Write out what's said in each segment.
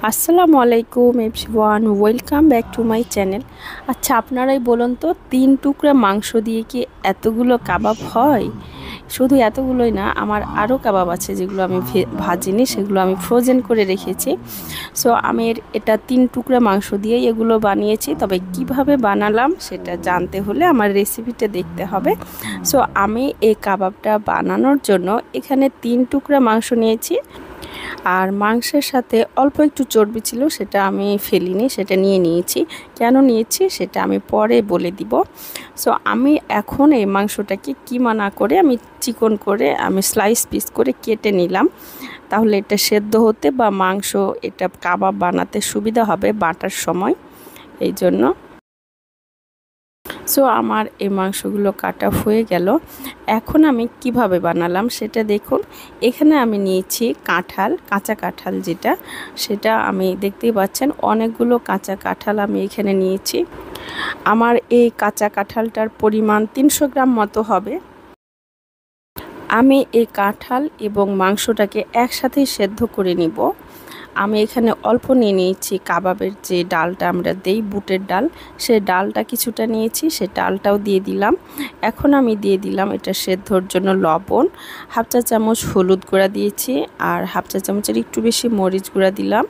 আসসালামু আলাইকুম everyone, welcome back to my channel. আচ্ছা, আপনারাই বলুন তো, 3 টুকরা মাংস দিয়ে কি এতগুলো কাবাব হয়? শুধু এতগুলোই না, আমার আরও কাবাব আছে যেগুলো আমি ভাজিনি, সেগুলো আমি ফ্রোজেন করে রেখেছি। সো আমি এটা 3 টুকরা মাংস দিয়েই এগুলো বানিয়েছি। তবে কিভাবে বানালাম সেটা জানতে হলে আমার রেসিপিটা দেখতে হবে। সো আমি এই কাবাবটা বানানোর জন্য এখানে 3 টুকরা মাংস নিয়েছি। আর মাংসের সাথে অল্প একটু চর্বি ছিল, সেটা আমি ফেলিনি, সেটা নিয়ে নিয়েছি। কেন নিয়েছি সেটা আমি পরে বলে দিব। সো আমি এখন এই মাংসটাকে কিমা না করে আমি চিকন করে আমি স্লাইস পিস করে কেটে নিলাম। তাহলে এটা সেদ্ধ হতে বা মাংস এটা কাবাব বানাতে সুবিধা হবে বাটার সময়, এই জন্য। সো আমার এই মাংসগুলো কাটা হয়ে গেল। এখন আমি কিভাবে বানালাম সেটা দেখুন। এখানে আমি নিয়েছি কাঁঠাল, কাঁচা কাঁঠাল যেটা, সেটা আমি দেখতেই পাচ্ছেন অনেকগুলো কাঁচা কাঁঠাল আমি এখানে নিয়েছি। আমার এই কাঁচা কাঁঠালটার পরিমাণ 300 গ্রাম মতো হবে। আমি এই কাঁঠাল এবং মাংসটাকে একসাথেই সেদ্ধ করে নিব। আমি এখানে অল্প নিয়ে নিয়েছি কাবাবের যে ডালটা আমরা দেই, বুটের ডাল, সেই ডালটা কিছুটা নিয়েছি, সে ডালটাও দিয়ে দিলাম। এখন আমি দিয়ে দিলাম এটা সেদ্ধর জন্য লবণ, হাফ চা চামচ হলুদ গুঁড়া দিয়েছি, আর হাফ চা চামচের একটু বেশি মরিচ গুঁড়া দিলাম,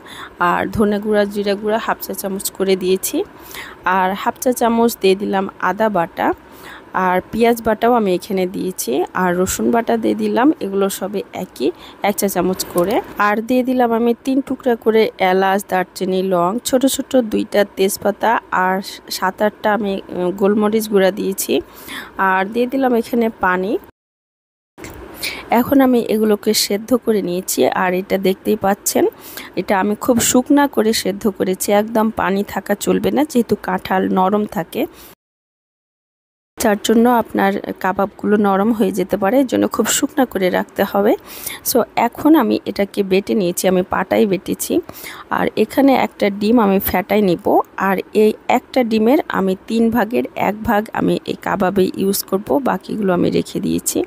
আর ধনে গুঁড়া জিরা গুঁড়া হাফ চা চামচ করে দিয়েছি, আর হাফ চা চামচ দিয়ে দিলাম আদা বাটা, আর পেঁয়াজ বাটাও আমি এখানে দিয়েছি, আর রসুন বাটা দিয়ে দিলাম। এগুলো সবে একই, 1 চা চামচ করে। আর দিয়ে দিলাম আমি 3 টুকরা করে এলাচ, দারচিনি, লং, ছোট ছোট 2টা তেজপাতা, আর 7-8টা আমি গোলমরিচ গুঁড়া দিয়েছি। আর দিয়ে দিলাম এখানে পানি। এখন আমি এগুলোকে সেদ্ধ করে নিয়েছি, আর এটা দেখতেই পাচ্ছেন, এটা আমি খুব শুকনা করে সেদ্ধ করেছি, একদম পানি থাকা চলবে না, যেহেতু কাঁঠাল নরম থাকে, যার জন্য আপনার কাবাবগুলো নরম হয়ে যেতে পারে, এর জন্য খুব শুকনা করে রাখতে হবে। সো এখন আমি এটাকে বেটে নিয়েছি, আমি পাটাই বেটেছি। আর এখানে একটা ডিম আমি ফ্যাটাই নিব, আর এই একটা ডিমের আমি 3 ভাগের 1 ভাগ আমি এই কাবাবে ইউজ করব, বাকিগুলো আমি রেখে দিয়েছি।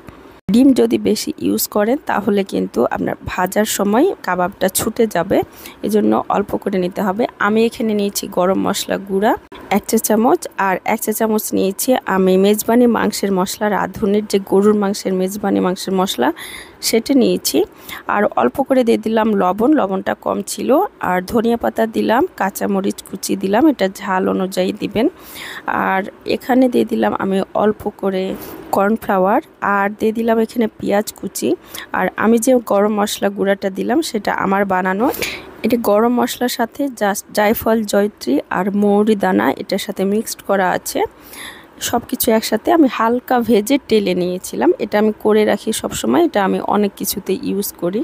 ডিম যদি বেশি ইউজ করেন তাহলে কিন্তু আপনার ভাজার সময় কাবাবটা ছুটে যাবে, এজন্য অল্প করে নিতে হবে। আমি এখানে নিয়েছি গরম মশলা গুঁড়া 1 চা চামচ, আর 1 চা চামচ নিয়েছি আমি মেজবানি মাংসের মশলা, রাঁধুনির যে গরুর মাংসের মেজবানি মাংসের মশলা, সেটা নিয়েছি। আর অল্প করে দিয়ে দিলাম লবণ, লবণটা কম ছিল, আর ধনিয়া পাতা দিলাম, কাঁচামরিচ কুচি দিলাম, এটা ঝাল অনুযায়ী দিবেন। আর এখানে দিয়ে দিলাম আমি অল্প করে কর্নফ্লাওয়ার, আর দিয়ে দিলাম এখানে পেঁয়াজ কুচি। আর আমি যে গরম মশলা গুঁড়াটা দিলাম সেটা আমার বানানো। এটা গরম মশলার সাথে জাস্ট জায়ফল, জয়ত্রী আর মৌরি দানা এটার সাথে মিক্সড করা আছে। সব কিছু একসাথে আমি হালকা ভেজে টেলে নিয়েছিলাম। এটা আমি করে রাখি সব সময়, এটা আমি অনেক কিছুতে ইউজ করি।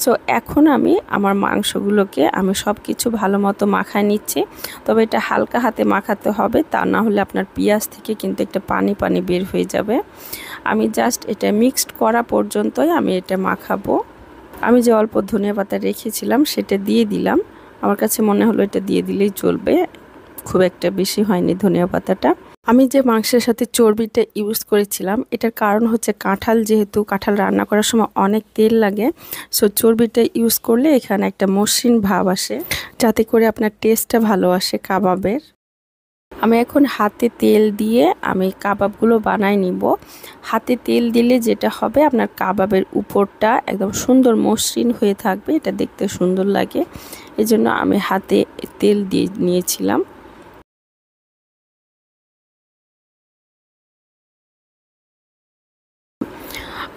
সো এখন আমি আমার মাংসগুলোকে আমি সব কিছু ভালো মতো মাখায় নিচ্ছি। তবে এটা হালকা হাতে মাখাতে হবে, তা না হলে আপনার পেঁয়াজ থেকে কিন্তু একটা পানি পানি বের হয়ে যাবে। আমি জাস্ট এটা মিক্সড করা পর্যন্তই আমি এটা মাখাবো। আমি যে অল্প ধনিয়া পাতা রেখেছিলাম সেটা দিয়ে দিলাম। আমার কাছে মনে হলো এটা দিয়ে দিলেই চলবে, খুব একটা বেশি হয়নি ধনিয়া পাতাটা। আমি যে মাংসের সাথে চর্বিটা ইউজ করেছিলাম, এটার কারণ হচ্ছে কাঁঠাল, যেহেতু কাঁঠাল রান্না করার সময় অনেক তেল লাগে, সো চর্বিটা ইউজ করলে এখানে একটা মসৃণ ভাব আসে, যাতে করে আপনার টেস্টটা ভালো আসে কাবাবের। আমি এখন হাতে তেল দিয়ে আমি কাবাবগুলো বানাই নিব। হাতে তেল দিলে যেটা হবে, আপনার কাবাবের উপরটা একদম সুন্দর মসৃণ হয়ে থাকবে, এটা দেখতে সুন্দর লাগে, এজন্য আমি হাতে তেল দিয়ে নিয়েছিলাম।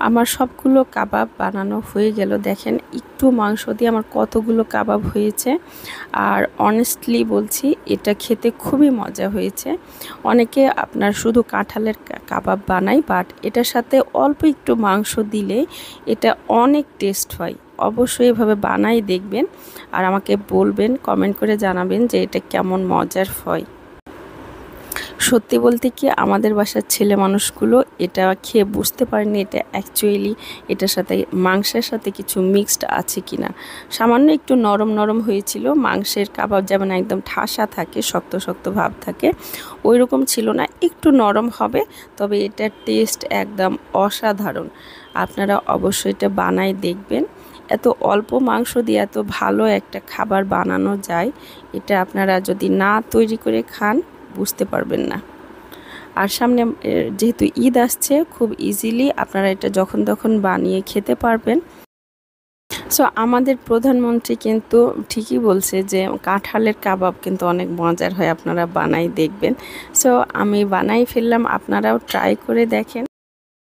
আমার সবগুলো কাবাব বানানো হয়ে গেল। দেখেন একটু মাংস দিয়ে আমার কতগুলো কাবাব হয়েছে, আর অনেস্টলি বলছি এটা খেতে খুবই মজা হয়েছে। অনেকে আপনার শুধু কাঁঠালের কাবাব বানায়, বাট এটার সাথে অল্প একটু মাংস দিলে এটা অনেক টেস্ট হয়। অবশ্যই এভাবে বানাই দেখবেন, আর আমাকে বলবেন, কমেন্ট করে জানাবেন যে এটা কেমন মজার হয়। সত্যি বলতে কি, আমাদের বাসার ছেলে মানুষগুলো এটা খেয়ে বুঝতে পারেনি এটা অ্যাকচুয়ালি এটার সাথে মাংসের সাথে কিছু মিক্সড আছে কিনা। সামান্য একটু নরম নরম হয়েছিল, মাংসের কাবাব যেমন একদম ঠাসা থাকে, শক্ত শক্ত ভাব থাকে, ওই রকম ছিল না, একটু নরম হবে। তবে এটার টেস্ট একদম অসাধারণ। আপনারা অবশ্যই এটা বানায় দেখবেন। এত অল্প মাংস দিয়ে এত ভালো একটা খাবার বানানো যায়, এটা আপনারা যদি না তৈরি করে খান বুঝতে পারবেন না। আর সামনে যেহেতু ঈদ আসছে, খুব ইজিলি আপনারা এটা যখন তখন বানিয়ে খেতে পারবেন। সো আমাদের প্রধানমন্ত্রী কিন্তু ঠিকই বলছে যে কাঁঠালের কাবাব কিন্তু অনেক মজার হয়, আপনারা বানাই দেখবেন। সো আমি বানাই ফেললাম, আপনারাও ট্রাই করে দেখেন।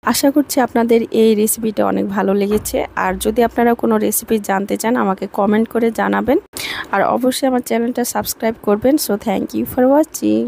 আশা করছি আপনাদের এই রেসিপিটা অনেক ভালো লেগেছে। আর যদি আপনারা কোনো রেসিপি জানতে চান আমাকে কমেন্ট করে জানাবেন। আর অবশ্যই আমার চ্যানেলটা সাবস্ক্রাইব করবেন। So thank you for watching.